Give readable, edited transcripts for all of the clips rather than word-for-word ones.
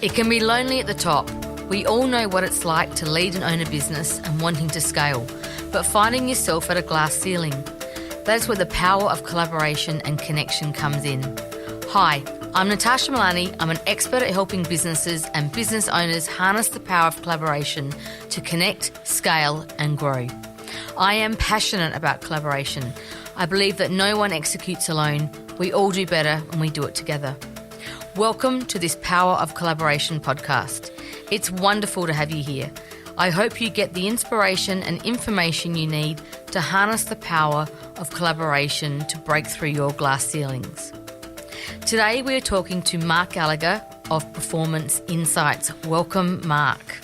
It can be lonely at the top. We all know what it's like to lead and own a business and wanting to scale, but finding yourself at a glass ceiling. That's where the power of collaboration and connection comes in. Hi, I'm Natasha Milani. I'm an expert at helping businesses and business owners harness the power of collaboration to connect, scale, and grow. I am passionate about collaboration. I believe that no one executes alone. We all do better when we do it together. Welcome to this Power of Collaboration podcast. It's wonderful to have you here. I hope you get the inspiration and information you need to harness the power of collaboration to break through your glass ceilings. Today we are talking to Mark Gallagher of Performance Insights. Welcome, Mark.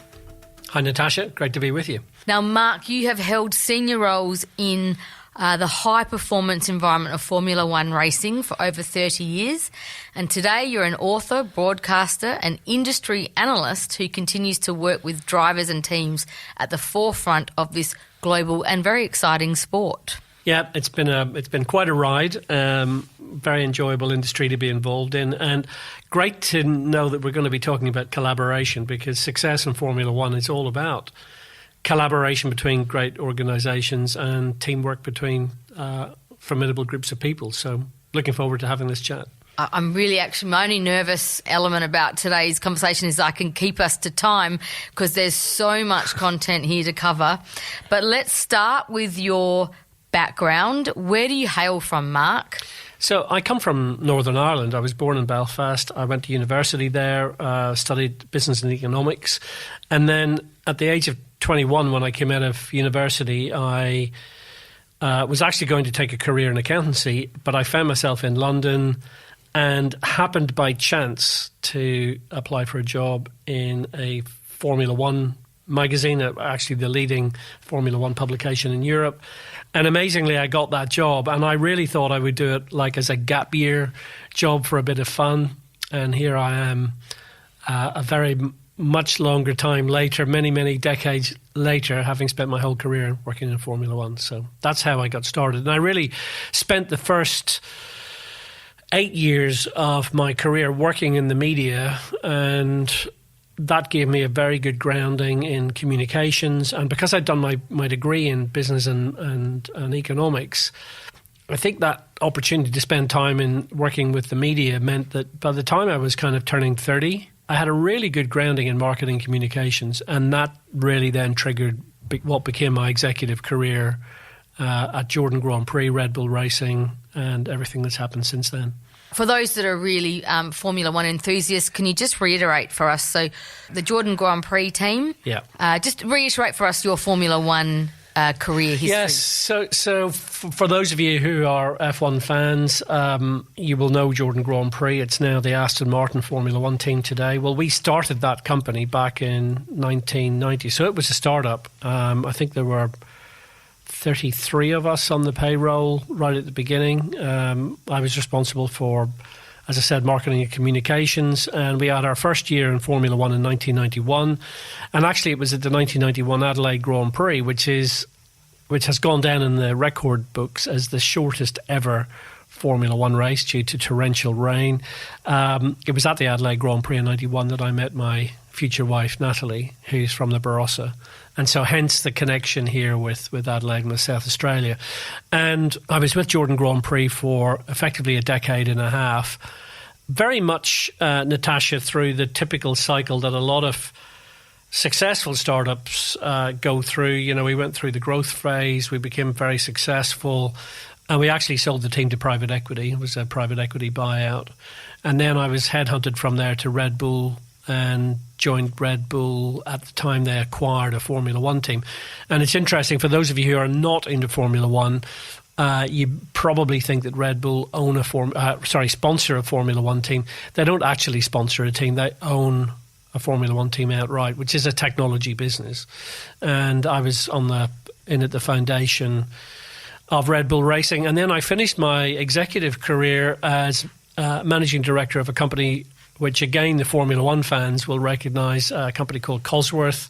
Hi, Natasha. Great to be with you. Now, Mark, you have held senior roles in the high-performance environment of Formula One racing for over 30 years. And today you're an author, broadcaster and industry analyst who continues to work with drivers and teams at the forefront of this global and very exciting sport. Yeah, it's been quite a ride. Very enjoyable industry to be involved in, and great to know that we're going to be talking about collaboration, because success in Formula One is all about collaboration between great organisations and teamwork between formidable groups of people. So looking forward to having this chat. I'm really my only nervous element about today's conversation is I can keep us to time because there's so much content here to cover. But let's start with your background. Where do you hail from, Mark? So I come from Northern Ireland. I was born in Belfast. I went to university there, studied business and economics. And then at the age of 21, when I came out of university, I was actually going to take a career in accountancy, but I found myself in London and happened by chance to apply for a job in a Formula One magazine, actually the leading Formula One publication in Europe. And amazingly, I got that job, and I really thought I would do it like as a gap year job for a bit of fun. And here I am, a very much longer time later, many decades later, having spent my whole career working in Formula One. So that's how I got started. And I really spent the first 8 years of my career working in the media, and that gave me a very good grounding in communications. And because I'd done my degree in business and economics, I think that opportunity to spend time in working with the media meant that by the time I was kind of turning 30, I had a really good grounding in marketing communications, and that really then triggered what became my executive career at Jordan Grand Prix, Red Bull Racing, and everything that's happened since then. For those that are really Formula One enthusiasts, can you just reiterate for us, so the Jordan Grand Prix team, just reiterate for us your Formula One career history. Yes, so for those of you who are F1 fans, you will know Jordan Grand Prix. It's now the Aston Martin Formula One team today. Well, we started that company back in 1990, so it was a startup. I think there were 33 of us on the payroll right at the beginning. I was responsible for, as I said, marketing and communications, and we had our first year in Formula One in 1991. And actually it was at the 1991 Adelaide Grand Prix, which has gone down in the record books as the shortest ever Formula One race due to torrential rain. It was at the Adelaide Grand Prix in 91 that I met my future wife, Natalie, who's from the Barossa. And so hence the connection here with Adelaide and with South Australia. And I was with Jordan Grand Prix for effectively a decade and a half, very much, Natasha, through the typical cycle that a lot of successful startups go through. You know, we went through the growth phase, we became very successful, and we actually sold the team to private equity. It was a private equity buyout. And then I was headhunted from there to Red Bull and joined Red Bull at the time they acquired a Formula One team. And it's interesting, for those of you who are not into Formula One, you probably think that Red Bull sponsor a Formula One team. They don't actually sponsor a team, they own a Formula One team outright, which is a technology business. And I was at the foundation of Red Bull Racing. And then I finished my executive career as managing director of a company which, again, the Formula One fans will recognise, a company called Cosworth,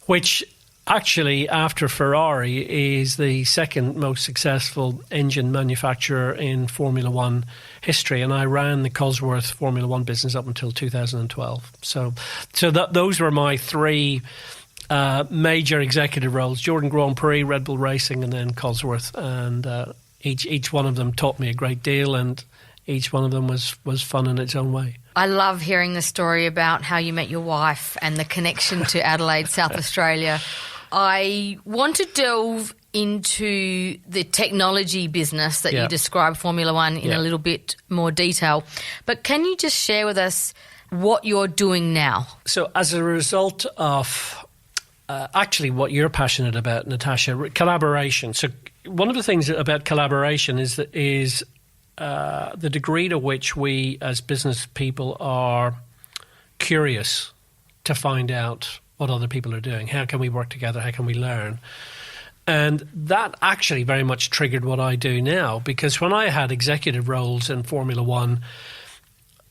which actually, after Ferrari, is the second most successful engine manufacturer in Formula One history, and I ran the Cosworth Formula One business up until 2012. So those were my three major executive roles: Jordan Grand Prix, Red Bull Racing, and then Cosworth. And each one of them taught me a great deal, and each one of them was fun in its own way. I love hearing the story about how you met your wife and the connection to Adelaide, South Australia. I want to delve into the technology business that you described, Formula One, in a little bit more detail. But can you just share with us what you're doing now? So as a result of actually what you're passionate about, Natasha, collaboration. So one of the things about collaboration is the degree to which we as business people are curious to find out what other people are doing. How can we work together? How can we learn? And that actually very much triggered what I do now, because when I had executive roles in Formula One,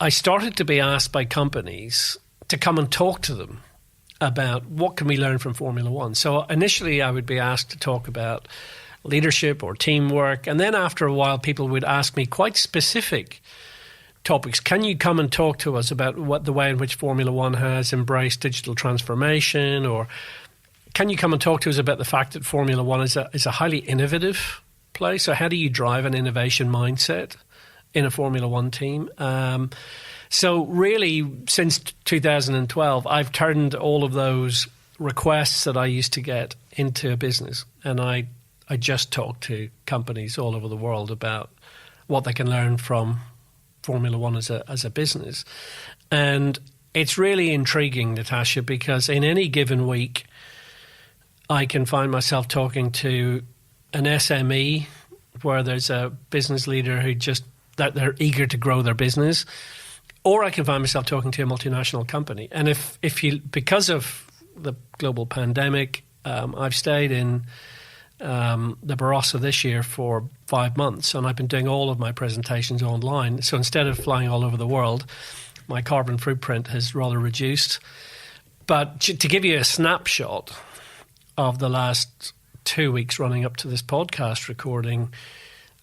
I started to be asked by companies to come and talk to them about what can we learn from Formula One. So initially I would be asked to talk about leadership or teamwork, and then after a while people would ask me quite specific topics. Can you come and talk to us about what the way in which Formula One has embraced digital transformation? Or can you come and talk to us about the fact that Formula One is a highly innovative place? So how do you drive an innovation mindset in a Formula One team? So really, since 2012, I've turned all of those requests that I used to get into a business, and I just talk to companies all over the world about what they can learn from Formula One as a business. And it's really intriguing, Natasha, because in any given week, I can find myself talking to an SME where there's a business leader who that they're eager to grow their business, or I can find myself talking to a multinational company. And if you, because of the global pandemic, I've stayed in the Barossa this year for 5 months, and I've been doing all of my presentations online. So instead of flying all over the world, my carbon footprint has rather reduced. But to give you a snapshot of the last 2 weeks running up to this podcast recording,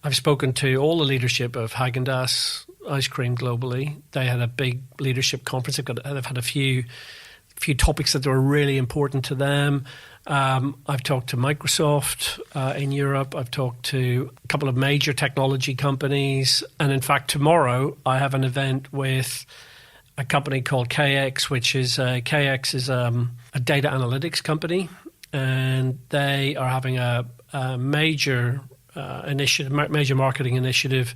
I've spoken to all the leadership of Häagen-Dazs ice cream globally. They had a big leadership conference. They've had a few topics that were really important to them. I've talked to Microsoft in Europe. I've talked to a couple of major technology companies. And in fact, tomorrow I have an event with a company called KX, which is a data analytics company. And they are having a major major marketing initiative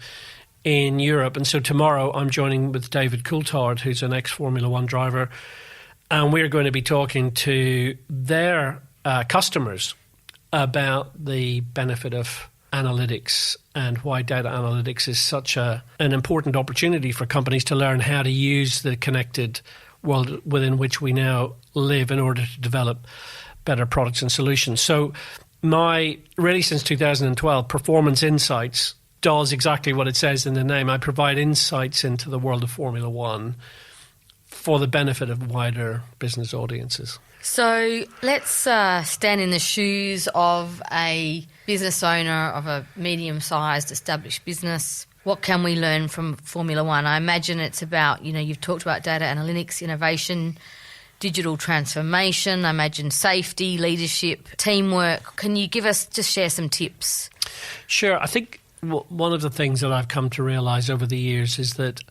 in Europe. And so tomorrow I'm joining with David Coulthard, who's an ex-Formula One driver. And we're going to be talking to their customers about the benefit of analytics and why data analytics is such an important opportunity for companies to learn how to use the connected world within which we now live in order to develop better products and solutions. So really since 2012, Performance Insights does exactly what it says in the name. I provide insights into the world of Formula One for the benefit of wider business audiences. So let's stand in the shoes of a business owner of a medium-sized established business. What can we learn from Formula One? I imagine it's about, you've talked about data analytics, innovation, digital transformation, I imagine safety, leadership, teamwork. Can you just share some tips? Sure. I think one of the things that I've come to realise over the years is that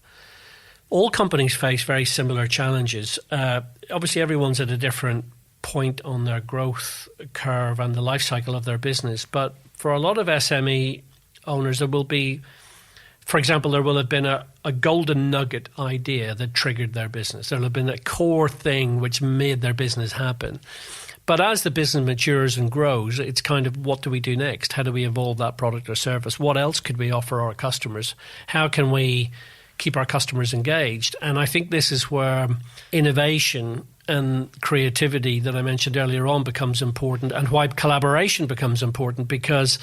all companies face very similar challenges. Obviously, everyone's at a different point on their growth curve and the life cycle of their business. But for a lot of SME owners, there will be, for example, there will have been a golden nugget idea that triggered their business. There will have been a core thing which made their business happen. But as the business matures and grows, it's kind of, what do we do next? How do we evolve that product or service? What else could we offer our customers? How can we keep our customers engaged? And I think this is where innovation and creativity that I mentioned earlier on becomes important, and why collaboration becomes important, because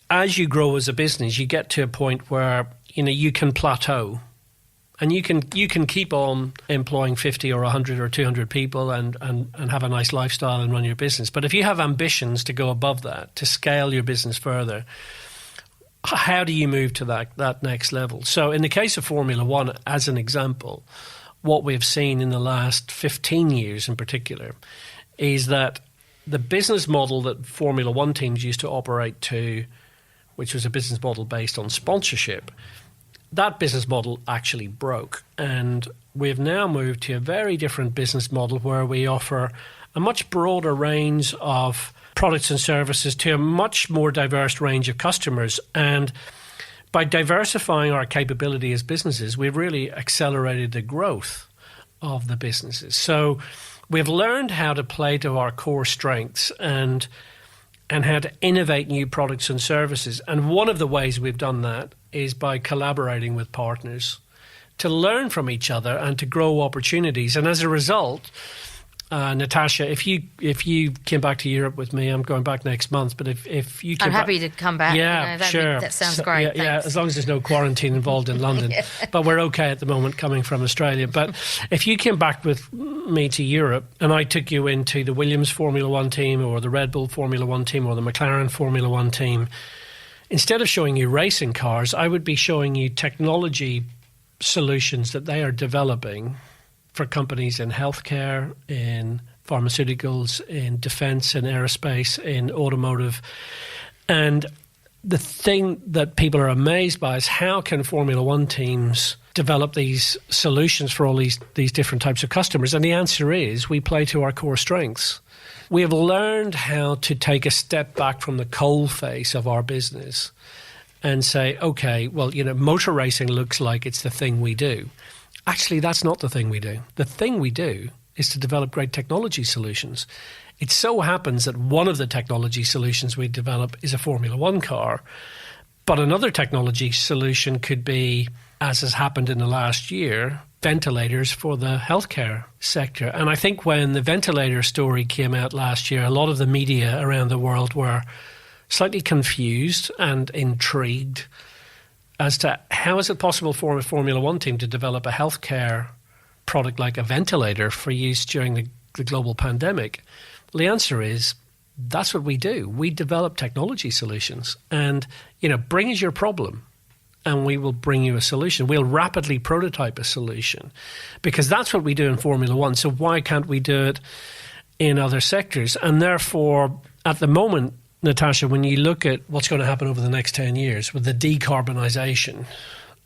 as you grow as a business, you get to a point where you can plateau And you can keep on employing 50 or 100 or 200 people and have a nice lifestyle and run your business. But if you have ambitions to go above that, to scale your business further, how do you move to that next level? So in the case of Formula One, as an example, what we've seen in the last 15 years in particular is that the business model that Formula One teams used to operate to, which was a business model based on sponsorship, that business model actually broke. And we've now moved to a very different business model where we offer a much broader range of products and services to a much more diverse range of customers. And by diversifying our capability as businesses, we've really accelerated the growth of the businesses. So we've learned how to play to our core strengths and how to innovate new products and services. And one of the ways we've done that is by collaborating with partners to learn from each other and to grow opportunities. And as a result, Natasha, if you came back to Europe with me, I'm going back next month, but if you came I'm happy to come back. Yeah, sure. That sounds great. Yeah, as long as there's no quarantine involved in London. Yeah. But we're okay at the moment coming from Australia. But if you came back with me to Europe and I took you into the Williams Formula One team or the Red Bull Formula One team or the McLaren Formula One team, instead of showing you racing cars, I would be showing you technology solutions that they are developing for companies in healthcare, in pharmaceuticals, in defense, in aerospace, in automotive. And the thing that people are amazed by is how can Formula One teams develop these solutions for all these different types of customers? And the answer is we play to our core strengths. We have learned how to take a step back from the coalface of our business and say, okay, well, motor racing looks like it's the thing we do. Actually, that's not the thing we do. The thing we do is to develop great technology solutions. It so happens that one of the technology solutions we develop is a Formula One car, but another technology solution could be, as has happened in the last year, ventilators for the healthcare sector. And I think when the ventilator story came out last year, a lot of the media around the world were slightly confused and intrigued as to how is it possible for a Formula One team to develop a healthcare product like a ventilator for use during the global pandemic. Well, the answer is that's what we do. We develop technology solutions. And, bring us your problem and we will bring you a solution. We'll rapidly prototype a solution because that's what we do in Formula One. So why can't we do it in other sectors? And therefore, at the moment, Natasha, when you look at what's going to happen over the next 10 years with the decarbonisation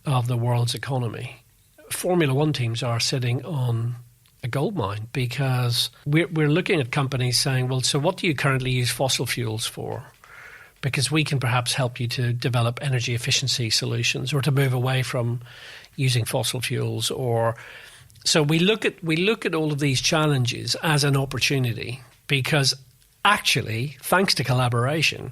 of the world's economy, Formula One teams are sitting on a goldmine because we're looking at companies saying, well, so what do you currently use fossil fuels for? Because we can perhaps help you to develop energy efficiency solutions or to move away from using fossil fuels. So we look at all of these challenges as an opportunity because actually, thanks to collaboration,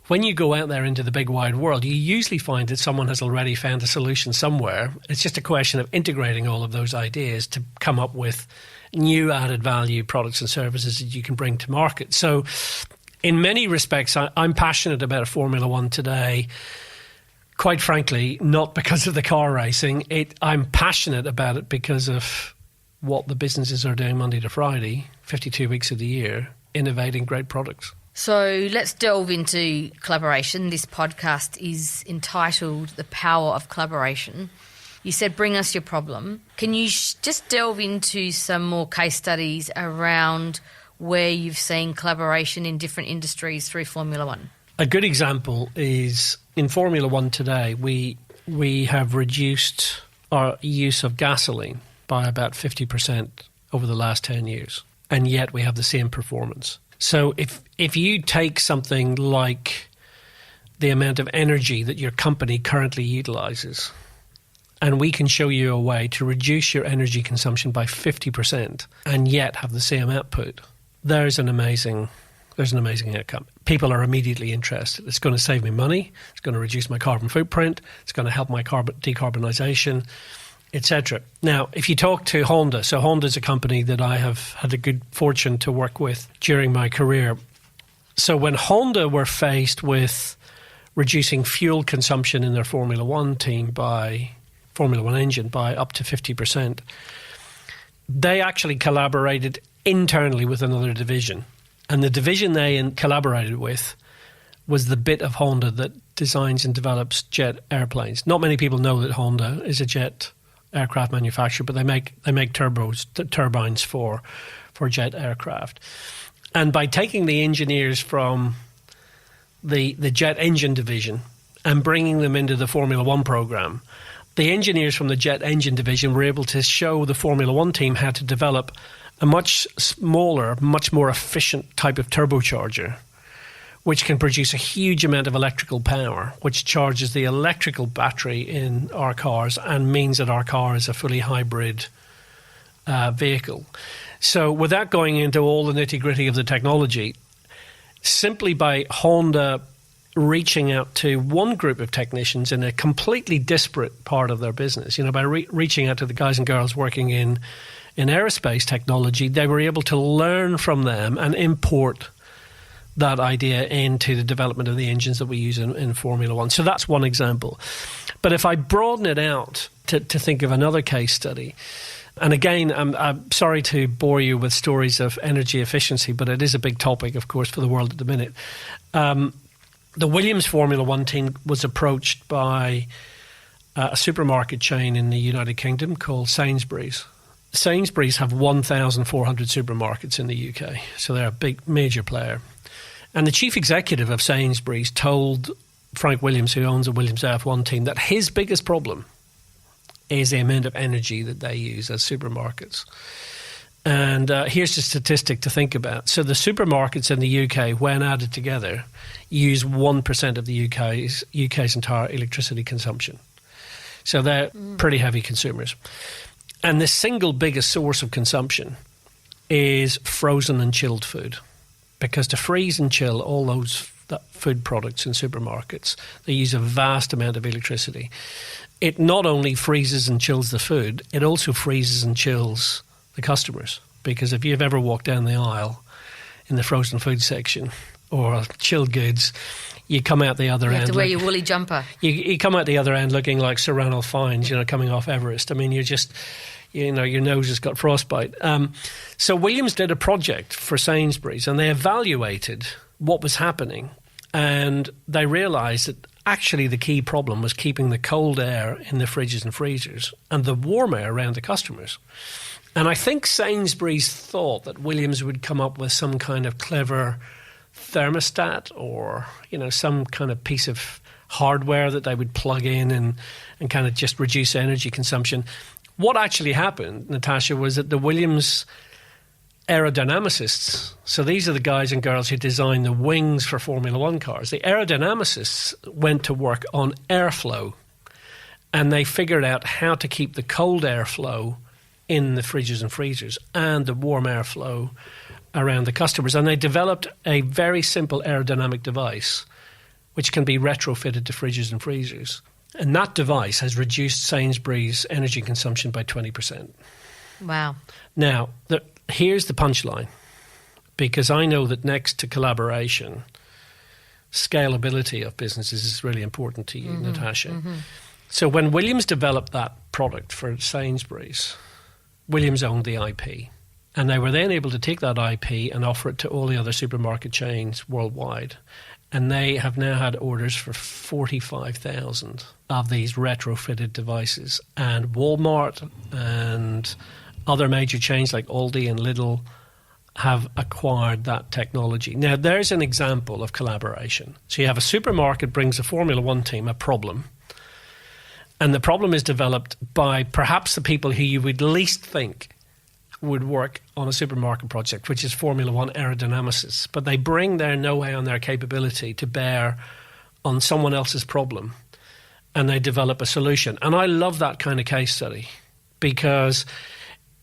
when you go out there into the big wide world, you usually find that someone has already found a solution somewhere. It's just a question of integrating all of those ideas to come up with new added value products and services that you can bring to market. So in many respects, I'm passionate about Formula One today. Quite frankly, not because of the car racing. I'm passionate about it because of what the businesses are doing Monday to Friday, 52 weeks of the year, innovating great products. So let's delve into collaboration. This podcast is entitled The Power of Collaboration. You said, bring us your problem. Can you just delve into some more case studies around where you've seen collaboration in different industries through Formula One? A good example is in Formula One today, we have reduced our use of gasoline by about 50% over the last 10 years. And yet we have the same performance. So if you take something like the amount of energy that your company currently utilizes, and we can show you a way to reduce your energy consumption by 50% and yet have the same output, there's an amazing outcome. People are immediately interested. It's going to save me money. It's going to reduce my carbon footprint. It's going to help my decarbonisation, etc. Now, if you talk to Honda, so Honda is a company that I have had a good fortune to work with during my career. So when Honda were faced with reducing fuel consumption in their Formula One team by Formula One engine by up to 50%. They actually collaborated internally with another division. And the division they collaborated with was the bit of Honda that designs and develops jet airplanes. Not many people know that Honda is a jet aircraft manufacturer, but they make turbines for jet aircraft. And by taking the engineers from the jet engine division and bringing them into the Formula One program, the engineers from the jet engine division were able to show the Formula One team how to develop a much smaller, much more efficient type of turbocharger, which can produce a huge amount of electrical power, which charges the electrical battery in our cars and means that our car is a fully hybrid vehicle. So without going into all the nitty-gritty of the technology, simply by Honda reaching out to one group of technicians in a completely disparate part of their business, by reaching out to the guys and girls working in aerospace technology, they were able to learn from them and import that idea into the development of the engines that we use in Formula One. So that's one example. But if I broaden it out to think of another case study, and again, I'm sorry to bore you with stories of energy efficiency, but it is a big topic, of course, for the world at the minute. The Williams Formula One team was approached by a supermarket chain in the United Kingdom called Sainsbury's. Sainsbury's have 1,400 supermarkets in the UK, so they're a big, major player. And the chief executive of Sainsbury's told Frank Williams, who owns the Williams F1 team, that his biggest problem is the amount of energy that they use as supermarkets. And here's a statistic to think about. So the supermarkets in the UK, when added together, use 1% of the UK's entire electricity consumption. So they're pretty heavy consumers. And the single biggest source of consumption is frozen and chilled food. Because to freeze and chill all those food products in supermarkets, they use a vast amount of electricity. It not only freezes and chills the food, it also freezes and chills the customers. Because if you've ever walked down the aisle in the frozen food section or chilled goods, you come out the other end. You have to wear your woolly jumper. You come out the other end looking like Sir Ranulph Fiennes, coming off Everest. I mean, you're just, your nose has got frostbite. So Williams did a project for Sainsbury's and they evaluated what was happening, and they realised that actually the key problem was keeping the cold air in the fridges and freezers and the warm air around the customers. And I think Sainsbury's thought that Williams would come up with some kind of clever thermostat or, some kind of piece of hardware that they would plug in and kind of just reduce energy consumption. What actually happened, Natasha, was that the Williams aerodynamicists, so these are the guys and girls who design the wings for Formula One cars, the aerodynamicists went to work on airflow, and they figured out how to keep the cold airflow in the fridges and freezers and the warm airflow around the customers. And they developed a very simple aerodynamic device which can be retrofitted to fridges and freezers. And that device has reduced Sainsbury's energy consumption by 20%. Wow. Now, here's the punchline, because I know that next to collaboration, scalability of businesses is really important to you, Natasha. Mm-hmm. So when Williams developed that product for Sainsbury's, Williams owned the IP. And they were then able to take that IP and offer it to all the other supermarket chains worldwide. And they have now had orders for 45,000 of these retrofitted devices. And Walmart and other major chains like Aldi and Lidl have acquired that technology. Now, there's an example of collaboration. So you have a supermarket brings a Formula One team a problem. And the problem is developed by perhaps the people who you would least think would work on a supermarket project, which is Formula One aerodynamicists. But they bring their know-how and their capability to bear on someone else's problem, and they develop a solution. And I love that kind of case study because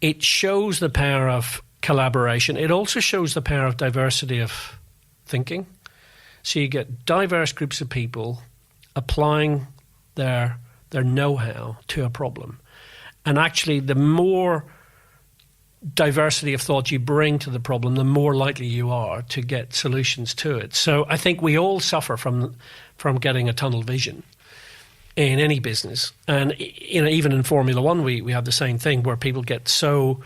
it shows the power of collaboration. It also shows the power of diversity of thinking. So you get diverse groups of people applying their know-how to a problem. And actually, the more diversity of thought you bring to the problem, the more likely you are to get solutions to it. So I think we all suffer from getting a tunnel vision. in any business. And even in Formula One, we have the same thing where people get so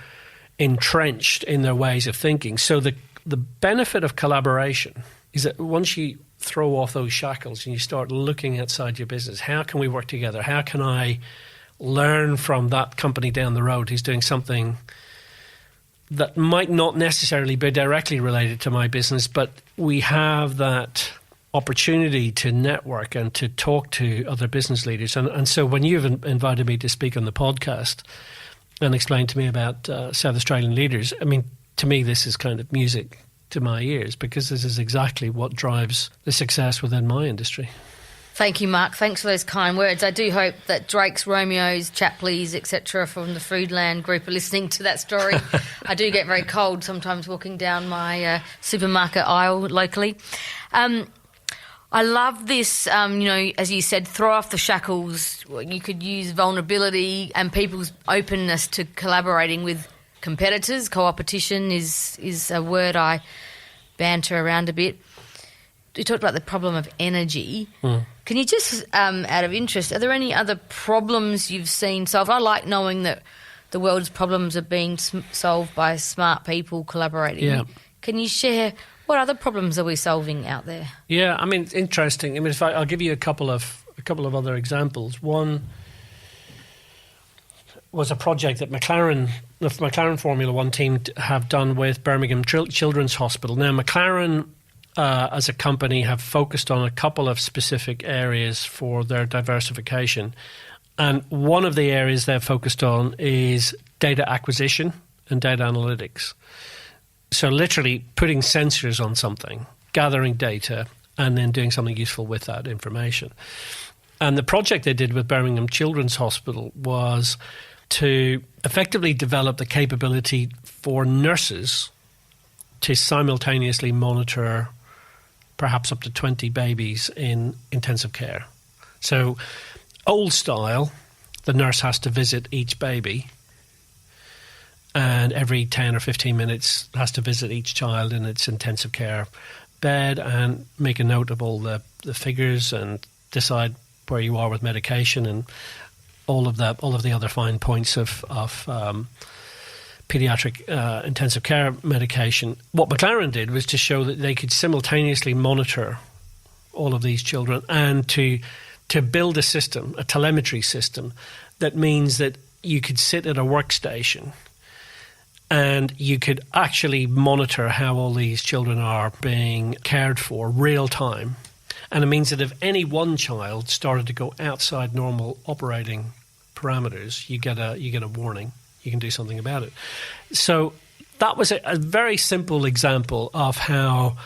entrenched in their ways of thinking. So the benefit of collaboration is that once you throw off those shackles and you start looking outside your business, how can we work together? How can I learn from that company down the road who's doing something that might not necessarily be directly related to my business, but we have that opportunity to network and to talk to other business leaders. And so when you've invited me to speak on the podcast and explain to me about South Australian leaders, I mean, to me, this is kind of music to my ears, because this is exactly what drives the success within my industry. Thank you, Mark. Thanks for those kind words. I do hope that Drake's, Romeo's, Chapleys, etc. from the Foodland group are listening to that story. I do get very cold sometimes walking down my supermarket aisle locally. I love this, as you said, throw off the shackles. You could use vulnerability and people's openness to collaborating with competitors. Co-opetition is a word I banter around a bit. We talked about the problem of energy. Can you just, out of interest, are there any other problems you've seen solved? I like knowing that the world's problems are being solved by smart people collaborating. Yeah. Can you share what other problems are we solving out there? Yeah, I mean, it's interesting. I mean, I'll give you a couple of other examples. One was a project that the McLaren Formula One team have done with Birmingham Children's Hospital. Now, McLaren, as a company, have focused on a couple of specific areas for their diversification. And one of the areas they've focused on is data acquisition and data analytics. So literally putting sensors on something, gathering data, and then doing something useful with that information. And the project they did with Birmingham Children's Hospital was to effectively develop the capability for nurses to simultaneously monitor perhaps up to 20 babies in intensive care. So old style, the nurse has to visit each baby, and every 10 or 15 minutes has to visit each child in its intensive care bed and make a note of all the figures and decide where you are with medication and all of the other fine points of pediatric intensive care medication. What McLaren did was to show that they could simultaneously monitor all of these children and to build a system, a telemetry system, that means that you could sit at a workstation and you could actually monitor how all these children are being cared for real time. And it means that if any one child started to go outside normal operating parameters, you get a warning. You can do something about it. So that was a very simple example of how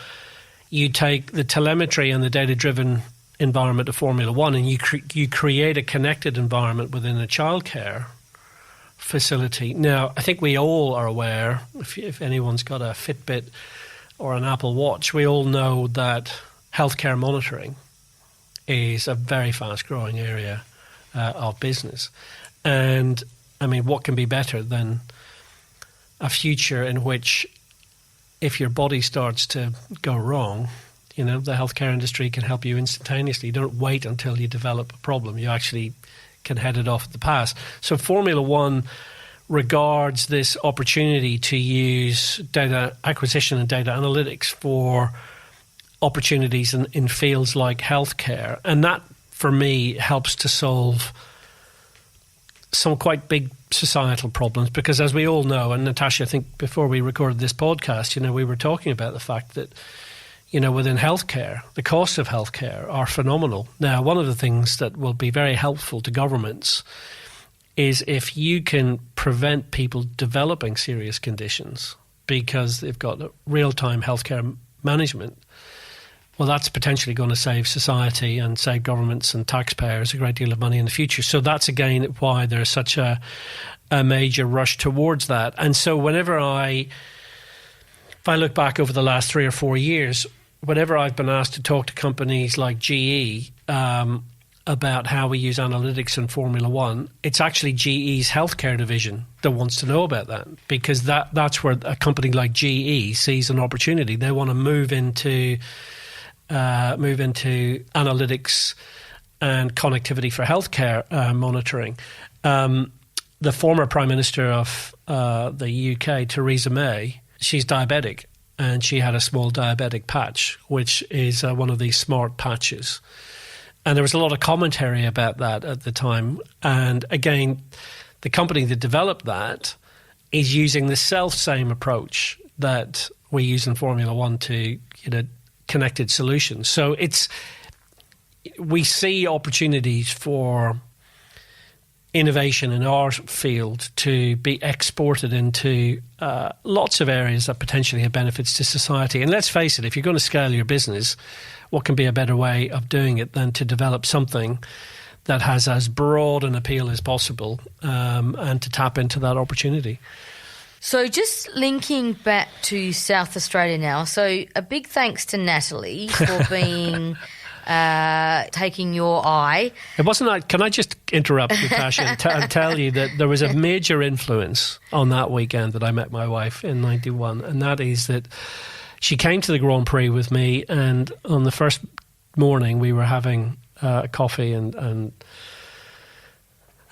you take the telemetry and the data-driven environment of Formula One and you create a connected environment within a childcare facility. Now, I think we all are aware, if anyone's got a Fitbit or an Apple Watch, we all know that healthcare monitoring is a very fast-growing area of business. And, I mean, what can be better than a future in which if your body starts to go wrong, the healthcare industry can help you instantaneously. You don't wait until you develop a problem. You actually can head it off at the pass. So Formula One regards this opportunity to use data acquisition and data analytics for opportunities in fields like healthcare. And that, for me, helps to solve some quite big societal problems, because as we all know, and Natasha, I think before we recorded this podcast, we were talking about the fact that, within healthcare, the costs of healthcare are phenomenal. Now, one of the things that will be very helpful to governments is if you can prevent people developing serious conditions because they've got real-time healthcare management, well, that's potentially going to save society and save governments and taxpayers a great deal of money in the future. So that's, again, why there's such a major rush towards that. And so if I look back over the last 3 or 4 years, whenever I've been asked to talk to companies like GE about how we use analytics in Formula One, it's actually GE's healthcare division that wants to know about that, because that's where a company like GE sees an opportunity. They want to move into analytics and connectivity for healthcare monitoring. The former Prime Minister of the UK, Theresa May, she's diabetic, and she had a small diabetic patch, which is one of these smart patches. And there was a lot of commentary about that at the time. And again, the company that developed that is using the self-same approach that we use in Formula One to connected solutions. So we see opportunities for innovation in our field to be exported into lots of areas that potentially have benefits to society. And let's face it, if you're going to scale your business, what can be a better way of doing it than to develop something that has as broad an appeal as possible, and to tap into that opportunity. So just linking back to South Australia now, so a big thanks to Natalie for being... taking your eye. It wasn't. Can I just interrupt, Natasha, and tell you that there was a major influence on that weekend that I met my wife in 91, and that is that she came to the Grand Prix with me, and on the first morning we were having coffee and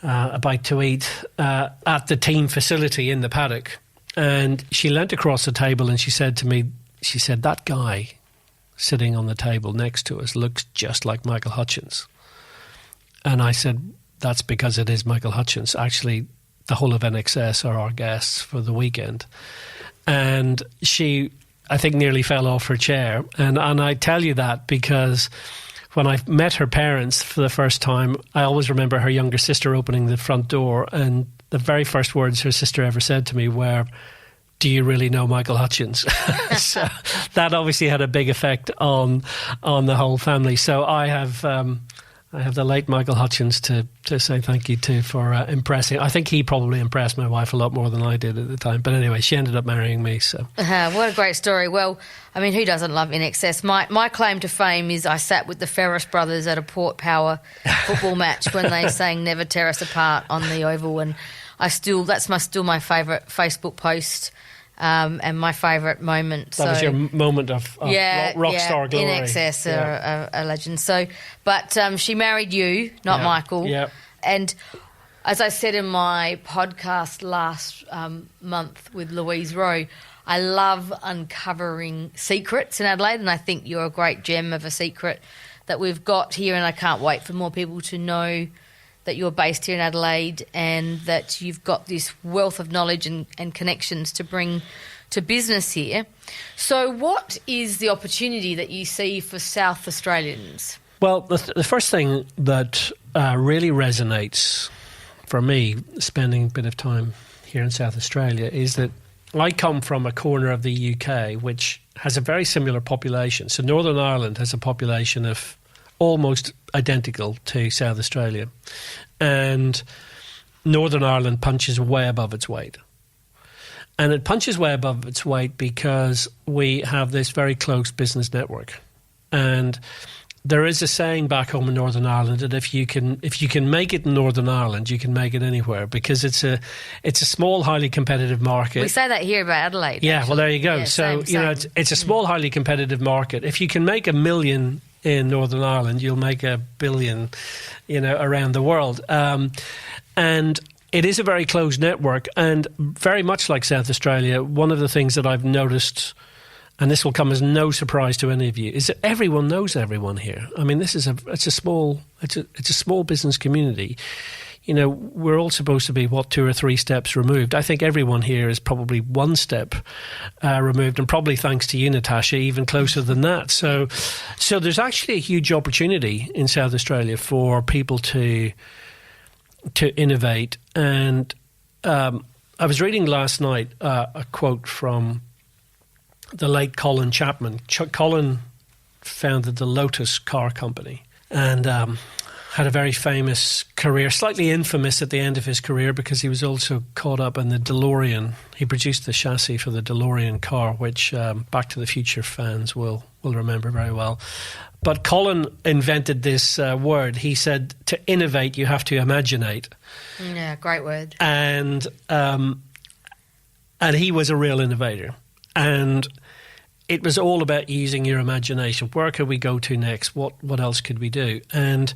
a bite to eat at the team facility in the paddock, and she leant across the table and she said to me, "That guy sitting on the table next to us looks just like Michael Hutchins." And I said, "That's because it is Michael Hutchins. Actually, the whole of NXS are our guests for the weekend." And she, I think, nearly fell off her chair. And I tell you that because when I met her parents for the first time, I always remember her younger sister opening the front door, and the very first words her sister ever said to me were, "Do you really know Michael Hutchins?" So that obviously had a big effect on the whole family. So I have the late Michael Hutchins to say thank you to for impressing. I think he probably impressed my wife a lot more than I did at the time. But anyway, she ended up marrying me. So what a great story. Well, I mean, who doesn't love InXS? My claim to fame is I sat with the Ferris brothers at a Port Power football match when they sang "Never Tear Us Apart" on the Oval, and that's still my favourite Facebook post. And my favourite moment. That was your moment of rock star glory. InXS, a legend. So, but she married you, not Michael. Yeah. And as I said in my podcast last month with Louise Rowe, I love uncovering secrets in Adelaide, and I think you're a great gem of a secret that we've got here, and I can't wait for more people to know that you're based here in Adelaide and that you've got this wealth of knowledge and connections to bring to business here. So what is the opportunity that you see for South Australians? Well, the first thing that really resonates for me, spending a bit of time here in South Australia, is that I come from a corner of the UK which has a very similar population. So Northern Ireland has a population of almost identical to South Australia, and Northern Ireland punches way above its weight. And it punches way above its weight because we have this very close business network. And there is a saying back home in Northern Ireland that if you can make it in Northern Ireland, you can make it anywhere, because it's a small, highly competitive market. We say that here about Adelaide. Yeah, actually. well, there you go. Yeah, so same. It's a small, highly competitive market. If you can make $1 million in Northern Ireland, you'll make $1 billion, around the world. And it is a very closed network, and very much like South Australia, one of the things that I've noticed, and this will come as no surprise to any of you, is that everyone knows everyone here. I mean, it's a small business community. We're all supposed to be, 2 or 3 steps removed. I think everyone here is probably 1 step removed, and probably thanks to you, Natasha, even closer than that. So there's actually a huge opportunity in South Australia for people to innovate. And I was reading last night a quote from the late Colin Chapman. Colin founded the Lotus car company and had a very famous career, slightly infamous at the end of his career because he was also caught up in the DeLorean. He produced the chassis for the DeLorean car, which Back to the Future fans will remember very well. But Colin invented this word. He said, to innovate, you have to imaginate. Yeah, great word. And he was a real innovator. And it was all about using your imagination. Where could we go to next? What else could we do? And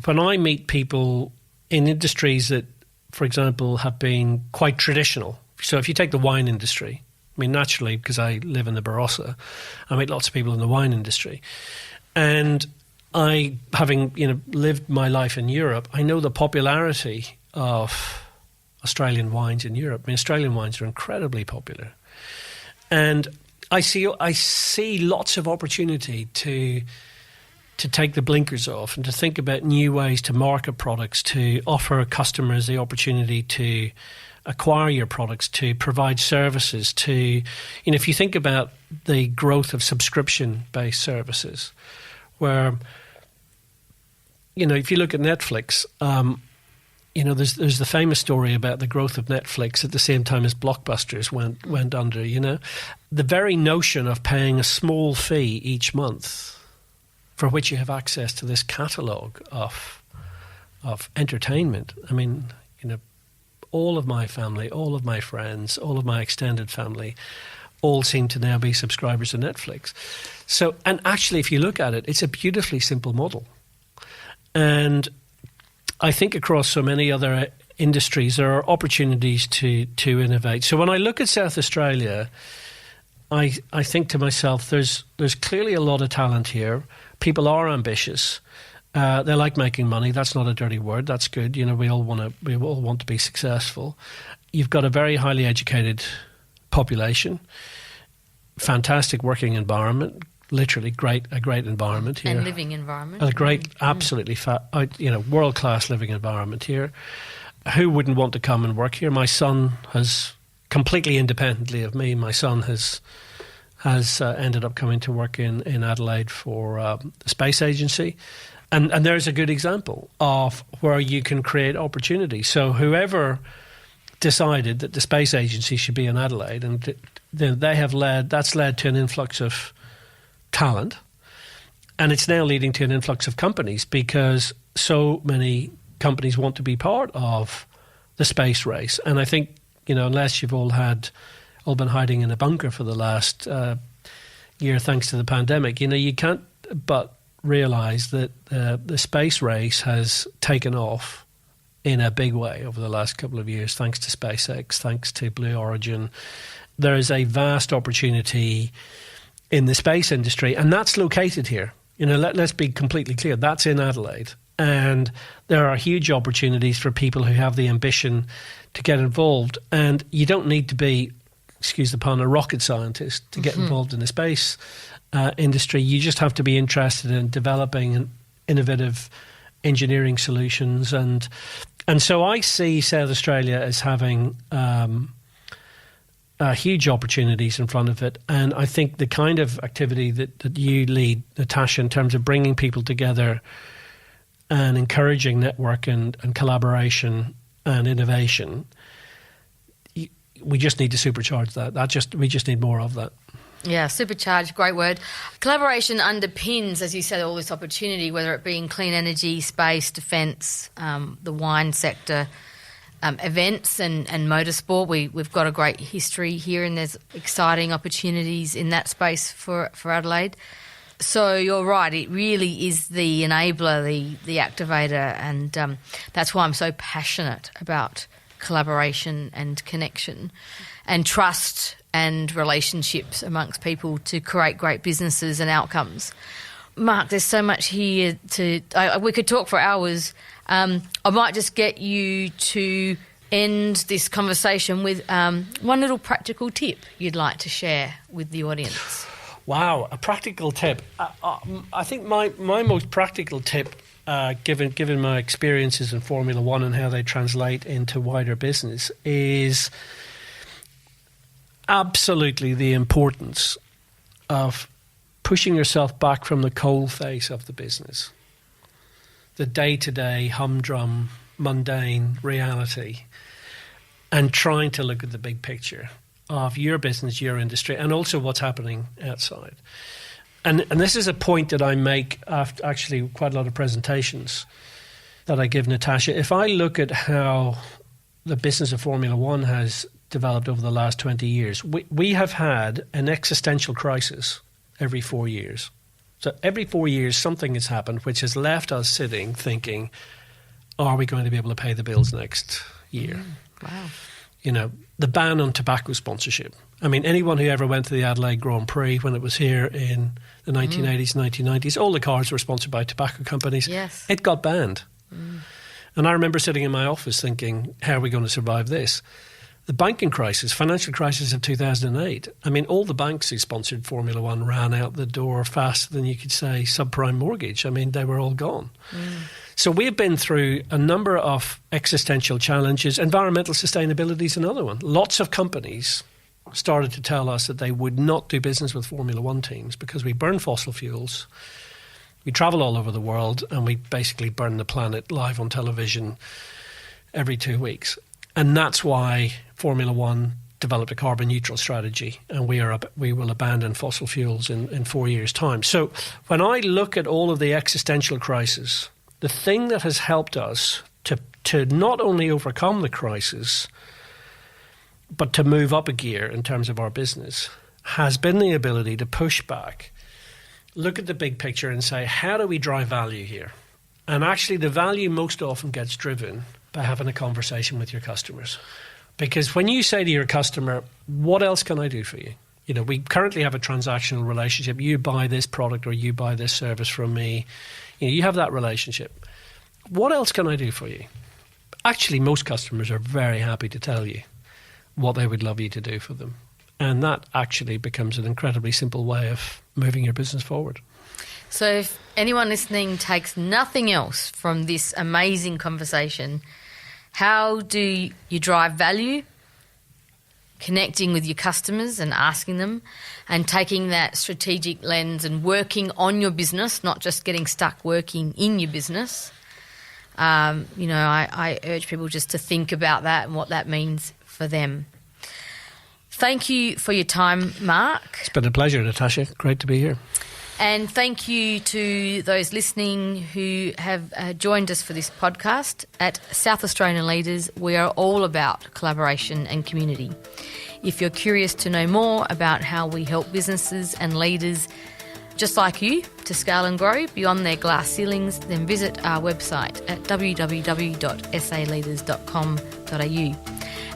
when I meet people in industries that, for example, have been quite traditional. So if you take the wine industry, I mean, naturally, because I live in the Barossa, I meet lots of people in the wine industry. And I, having lived my life in Europe, I know the popularity of Australian wines in Europe. I mean, Australian wines are incredibly popular. And I see lots of opportunity to take the blinkers off and to think about new ways to market products, to offer customers the opportunity to acquire your products, to provide services, to, if you think about the growth of subscription-based services, where, if you look at Netflix, there's the famous story about the growth of Netflix at the same time as Blockbusters went under, The very notion of paying a small fee each month for which you have access to this catalogue of entertainment. I mean, all of my family, all of my friends, all of my extended family all seem to now be subscribers to Netflix. So, and actually, if you look at it, it's a beautifully simple model. And I think across so many other industries, there are opportunities to innovate. So when I look at South Australia, I think to myself, there's clearly a lot of talent here. People are ambitious. They like making money. That's not a dirty word. That's good. We all want to be successful. You've got a very highly educated population, fantastic working environment, literally a great environment here. And living environment. A great, absolutely, world-class living environment here. Who wouldn't want to come and work here? My son has, completely independently of me, my son has ended up coming to work in Adelaide for the space agency. And there's a good example of where you can create opportunity. So whoever decided that the space agency should be in Adelaide, and that's led to an influx of talent, and it's now leading to an influx of companies because so many companies want to be part of the space race. And I think, unless you've all been hiding in a bunker for the last year thanks to the pandemic, you can't but realise that the space race has taken off in a big way over the last couple of years, thanks to SpaceX, thanks to Blue Origin. There is a vast opportunity in the space industry, and that's located here. Let's be completely clear, that's in Adelaide. And there are huge opportunities for people who have the ambition to get involved. And you don't need to be, excuse the pun, a rocket scientist to get involved in the space industry. You just have to be interested in developing innovative engineering solutions. And so I see South Australia as having huge opportunities in front of it. And I think the kind of activity that you lead, Natasha, in terms of bringing people together and encouraging network and collaboration and innovation, we just need to supercharge that. We just need more of that. Yeah, supercharged, great word. Collaboration underpins, as you said, all this opportunity, whether it be in clean energy, space, defence, the wine sector, events and motorsport. We've got a great history here, and there's exciting opportunities in that space for Adelaide. So you're right, it really is the enabler, the activator, and that's why I'm so passionate about collaboration and connection and trust and relationships amongst people to create great businesses and outcomes. Mark, there's so much here we could talk for hours. I might just get you to end this conversation with one little practical tip you'd like to share with the audience. Wow, a practical tip. I think my most practical tip, given my experiences in Formula One and how they translate into wider business, is absolutely the importance of pushing yourself back from the cold face of the business, the day-to-day, humdrum, mundane reality, and trying to look at the big picture of your business, your industry, and also what's happening outside. And this is a point that I make after actually quite a lot of presentations that I give Natasha. If I look at how the business of Formula One has developed over the last 20 years, we have had an existential crisis every 4 years. So every 4 years, something has happened which has left us sitting thinking, are we going to be able to pay the bills next year? Wow. You know, the ban on tobacco sponsorship. I mean, anyone who ever went to the Adelaide Grand Prix when it was here in the 1980s, 1990s, all the cars were sponsored by tobacco companies. Yes. It got banned. And I remember sitting in my office thinking, how are we going to survive this? The banking crisis, financial crisis of 2008, I mean, all the banks who sponsored Formula One ran out the door faster than you could say subprime mortgage. I mean, they were all gone. So we've been through a number of existential challenges. Environmental sustainability is another one. Lots of companies started to tell us that they would not do business with Formula One teams because we burn fossil fuels, we travel all over the world, and we basically burn the planet live on television every 2 weeks. And that's why Formula One developed a carbon neutral strategy, and we will abandon fossil fuels in 4 years' time. So when I look at all of the existential crisis, the thing that has helped us to not only overcome the crisis, but to move up a gear in terms of our business, has been the ability to push back, look at the big picture and say, how do we drive value here? And actually the value most often gets driven by having a conversation with your customers. Because when you say to your customer, what else can I do for you? You know, we currently have a transactional relationship. You buy this product or you buy this service from me. You know, you have that relationship. What else can I do for you? Actually, most customers are very happy to tell you what they would love you to do for them. And that actually becomes an incredibly simple way of moving your business forward. So if anyone listening takes nothing else from this amazing conversation, how do you drive value? Connecting with your customers and asking them, and taking that strategic lens and working on your business, not just getting stuck working in your business. You know, I urge people just to think about that and what that means for them. Thank you for your time, Mark. It's been a pleasure, Natasha. Great to be here. And thank you to those listening who have joined us for this podcast. At South Australian Leaders, we are all about collaboration and community. If you're curious to know more about how we help businesses and leaders just like you to scale and grow beyond their glass ceilings, then visit our website at www.saleaders.com.au.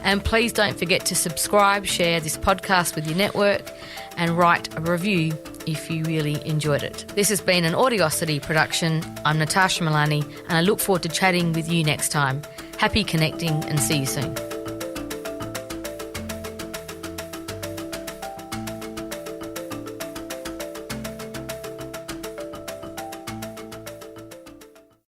And please don't forget to subscribe, share this podcast with your network, and write a review if you really enjoyed it. This has been an Audiosity production. I'm Natasha Milani, and I look forward to chatting with you next time. Happy connecting, and see you soon.